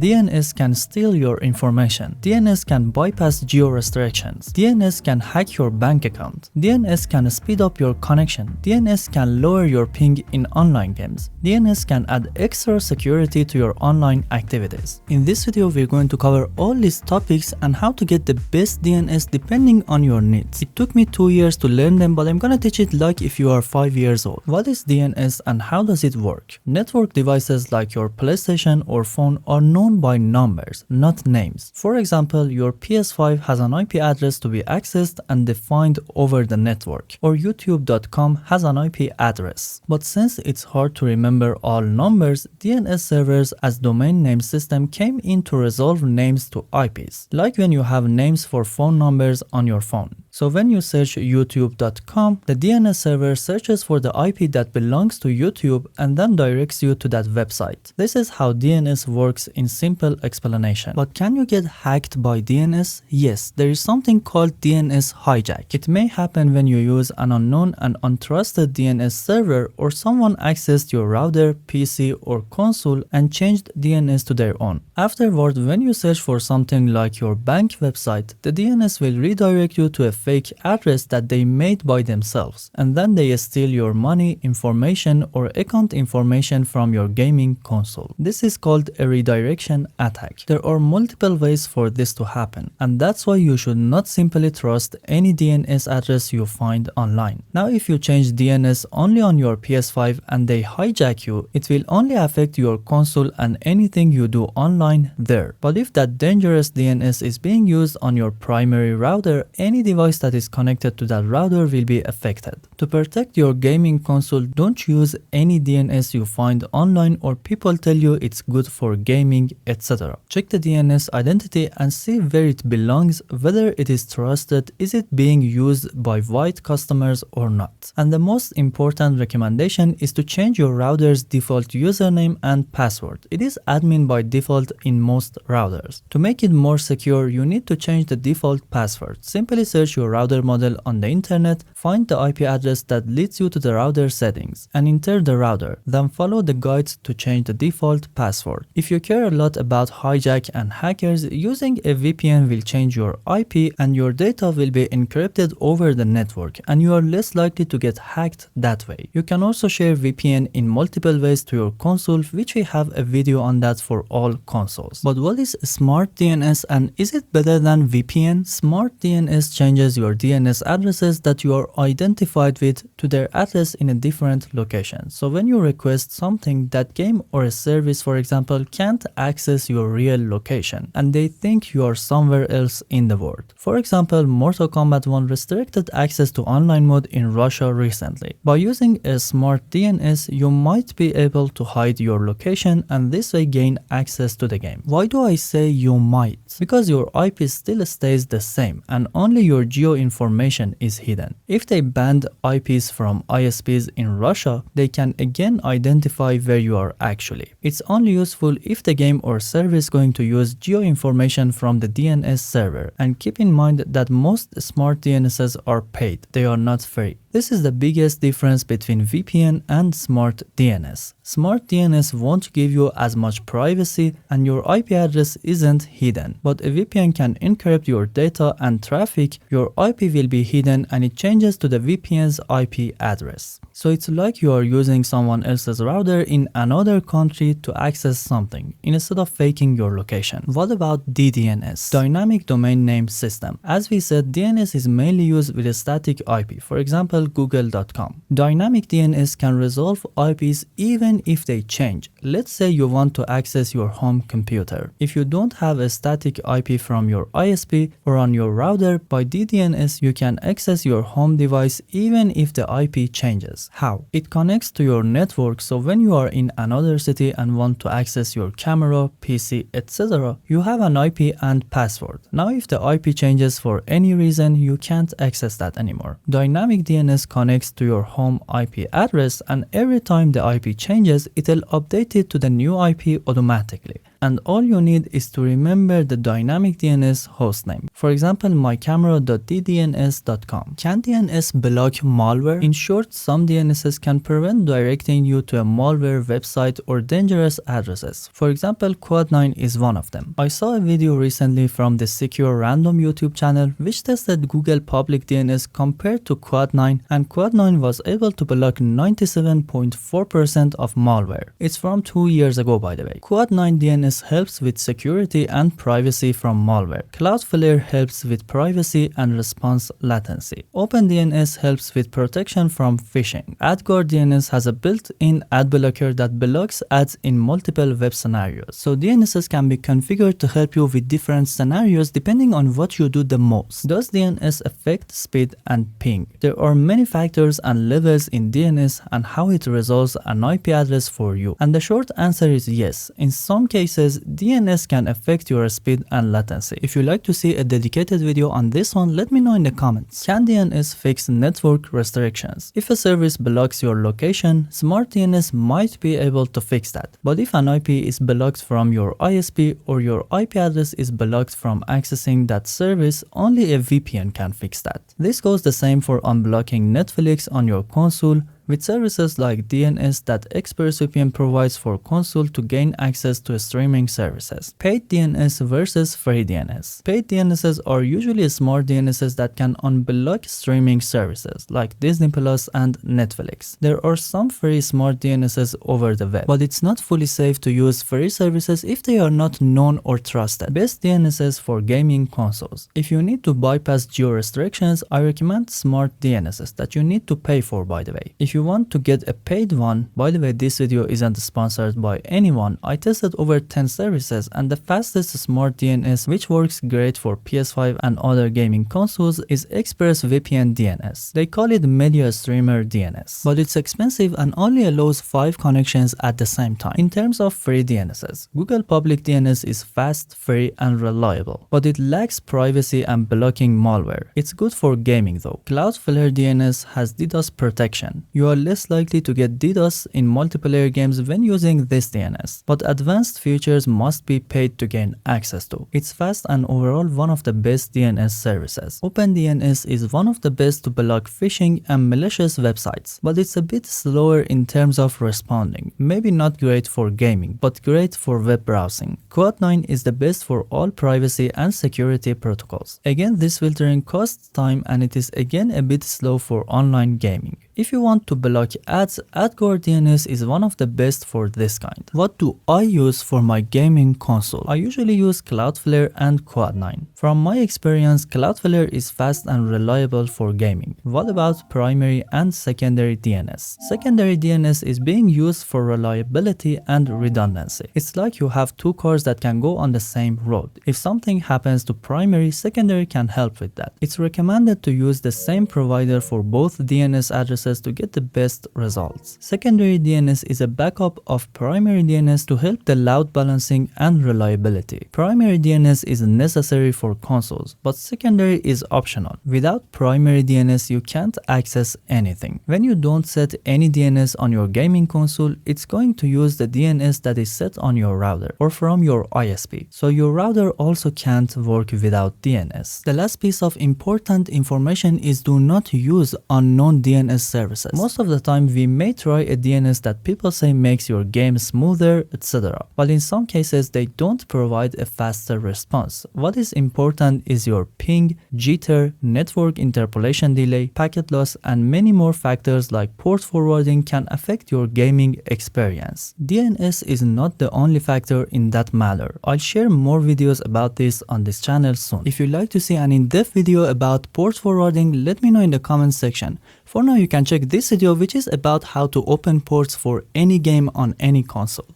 DNS can steal your information. DNS can bypass geo-restrictions. DNS can hack your bank account. DNS can speed up your connection. DNS can lower your ping in online games. DNS can add extra security to your online activities. In this video, we're going to cover all these topics and how to get the best DNS depending on your needs. It took me 2 years to learn them, but I'm gonna teach it like if you are 5 years old. What is DNS and how does it work? Network devices like your PlayStation or phone are known by numbers, not names. For example, your PS5 has an IP address to be accessed and defined over the network, or youtube.com has an IP address. But since it's hard to remember all numbers, DNS servers as domain name system came in to resolve names to IPs, like when you have names for phone numbers on your phone. So when you search youtube.com, the DNS server searches for the IP that belongs to YouTube and then directs you to that website. This is how DNS works in simple explanation. But can you get hacked by DNS? Yes, there is something called DNS hijack. It may happen when you use an unknown and untrusted DNS server or someone accessed your router, PC or console and changed DNS to their own. Afterward, when you search for something like your bank website, the DNS will redirect you to a fake address that they made by themselves, and then they steal your money, information or account information from your gaming console. This is called a redirection attack. There are multiple ways for this to happen, and that's why you should not simply trust any DNS address you find online. Now if you change DNS only on your PS5 and they hijack you, it will only affect your console and anything you do online there. But if that dangerous DNS is being used on your primary router, any device that is connected to that router will be affected. To protect your gaming console, don't use any DNS you find online or people tell you it's good for gaming, etc. Check the DNS identity and see where it belongs, whether it is trusted, is it being used by white customers or not. And the most important recommendation is to change your router's default username and password. It is admin by default in most routers. To make it more secure, you need to change the default password. Simply search your router model on the internet, find the IP address that leads you to the router settings, and enter the router. Then follow the guides to change the default password. If you care a lot about hijack and hackers, using a VPN will change your IP and your data will be encrypted over the network, and you are less likely to get hacked that way. You can also share VPN in multiple ways to your console, which we have a video on that for all consoles. But what is Smart DNS and is it better than VPN? Smart DNS changes your DNS addresses that you are identified with to their address in a different location. So when you request something, that game or a service, for example, can't access your real location and they think you are somewhere else in the world. For example, Mortal Kombat 1 restricted access to online mode in Russia recently. By using a Smart DNS, you might be able to hide your location and this way gain access to the game. Why do I say you might? Because your IP still stays the same and only your geo information is hidden. If they banned IPs from ISPs in Russia, they can again identify where you are actually. It's only useful if the game or service going to use geo information from the DNS server. And keep in mind that most smart DNSs are paid, they are not free. This is the biggest difference between VPN and Smart DNS. Smart DNS won't give you as much privacy and your IP address isn't hidden. But a VPN can encrypt your data and traffic, your IP will be hidden and it changes to the VPN's IP address. So it's like you are using someone else's router in another country to access something, instead of faking your location. What about DDNS? Dynamic Domain Name System. As we said, DNS is mainly used with a static IP, for example, google.com. Dynamic DNS can resolve IPs even if they change. Let's say you want to access your home computer. If you don't have a static IP from your ISP or on your router, by DDNS you can access your home device even if the IP changes. How? It connects to your network, so when you are in another city and want to access your camera, PC, etc., you have an IP and password. Now if the IP changes for any reason, you can't access that anymore. Dynamic DNS connects to your home IP address and every time the IP changes, it will update it to the new IP automatically. and all you need is to remember the dynamic DNS hostname. For example, mycamera.ddns.com. Can DNS block malware? In short, some DNSs can prevent directing you to a malware website or dangerous addresses. For example, Quad9 is one of them. I saw a video recently from the Secure Random YouTube channel which tested Google public DNS compared to Quad9, and Quad9 was able to block 97.4% of malware. It's from 2 years ago, by the way. Quad9 DNS helps with security and privacy from malware. Cloudflare helps with privacy and response latency. OpenDNS helps with protection from phishing. AdGuard DNS has a built-in ad blocker that blocks ads in multiple web scenarios. So DNSs can be configured to help you with different scenarios depending on what you do the most. Does DNS affect speed and ping? There are many factors and levels in DNS and how it resolves an IP address for you. And the short answer is yes. In some cases, DNS can affect your speed and latency. If you'd like to see a dedicated video on this one, let me know in the comments. Can DNS fix network restrictions? If a service blocks your location, Smart DNS might be able to fix that. But if an IP is blocked from your ISP or your IP address is blocked from accessing that service, only a VPN can fix that. This goes the same for unblocking Netflix on your console, with services like DNS that ExpressVPN provides for console to gain access to streaming services. Paid DNS versus free DNS. Paid DNSs are usually smart DNSs that can unblock streaming services like Disney Plus and Netflix. There are some free smart DNSs over the web, but it's not fully safe to use free services if they are not known or trusted. Best DNSs for gaming consoles. If you need to bypass geo restrictions, I recommend smart DNSs that you need to pay for, by the way. If you want to get a paid one, by the way, this video isn't sponsored by anyone. I tested over 10 services, and the fastest smart DNS which works great for PS5 and other gaming consoles is ExpressVPN DNS. They call it Media Streamer DNS, but it's expensive and only allows 5 connections at the same time. In terms of free DNSs, Google public DNS is fast, free and reliable, but it lacks privacy and blocking malware. It's good for gaming though. Cloudflare DNS has DDoS protection. You are less likely to get DDoS in multiplayer games when using this DNS, but advanced features must be paid to gain access to. It's fast and overall one of the best DNS services. OpenDNS is one of the best to block phishing and malicious websites, but it's a bit slower in terms of responding. Maybe not great for gaming, but great for web browsing. Quad9 is the best for all privacy and security protocols. Again, this filtering costs time and it is again a bit slow for online gaming. If you want to block ads, AdGuard DNS is one of the best for this kind. What do I use for my gaming console? I usually use Cloudflare and Quad9. From my experience, Cloudflare is fast and reliable for gaming. What about primary and secondary DNS? Secondary DNS is being used for reliability and redundancy. It's like you have 2 cars that can go on the same road. If something happens to primary, secondary can help with that. It's recommended to use the same provider for both DNS addresses to get the best results. Secondary DNS is a backup of primary DNS to help the load balancing and reliability. Primary DNS is necessary for consoles, but secondary is optional. Without primary DNS, you can't access anything. When you don't set any DNS on your gaming console, it's going to use the DNS that is set on your router or from your ISP. So your router also can't work without DNS. The last piece of important information is do not use unknown DNS services. Most of the time we may try a DNS that people say makes your game smoother, etc. But in some cases they don't provide a faster response. What is important is your ping, jitter, network interpolation delay, packet loss, and many more factors like port forwarding can affect your gaming experience. DNS is not the only factor in that matter. I'll share more videos about this on this channel soon. If you'd like to see an in-depth video about port forwarding, let me know in the comment section. For now, you can check this video which is about how to open ports for any game on any console.